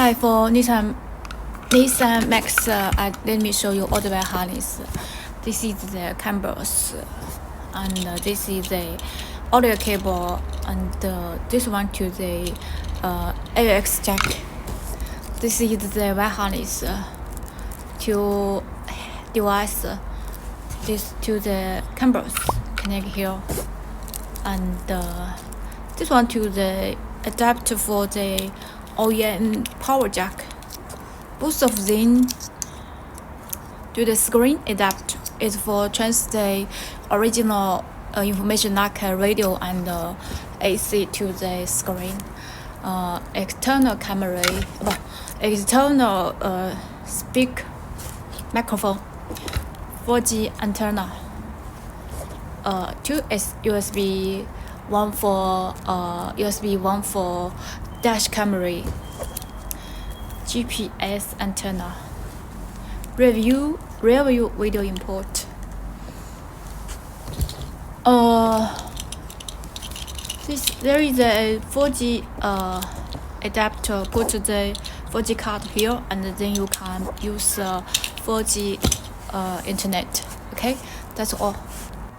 Hi, for Nissan Max, let me show you all the way harness. This is the cables, and this is the audio cable, and this one to the AUX jack. This is the wire harness to device. This to the cables connect here, and this one to the adapter for the OEM power jack. Both of them to the screen adapter is for transfer original information like radio and AC to the screen. External camera, external speak microphone, 4G antenna. Two is USB, one for dash camera, GPS antenna. Rear view video import. There is a 4G adapter. Put the 4G card here, and then you can use 4G internet. Okay, that's all.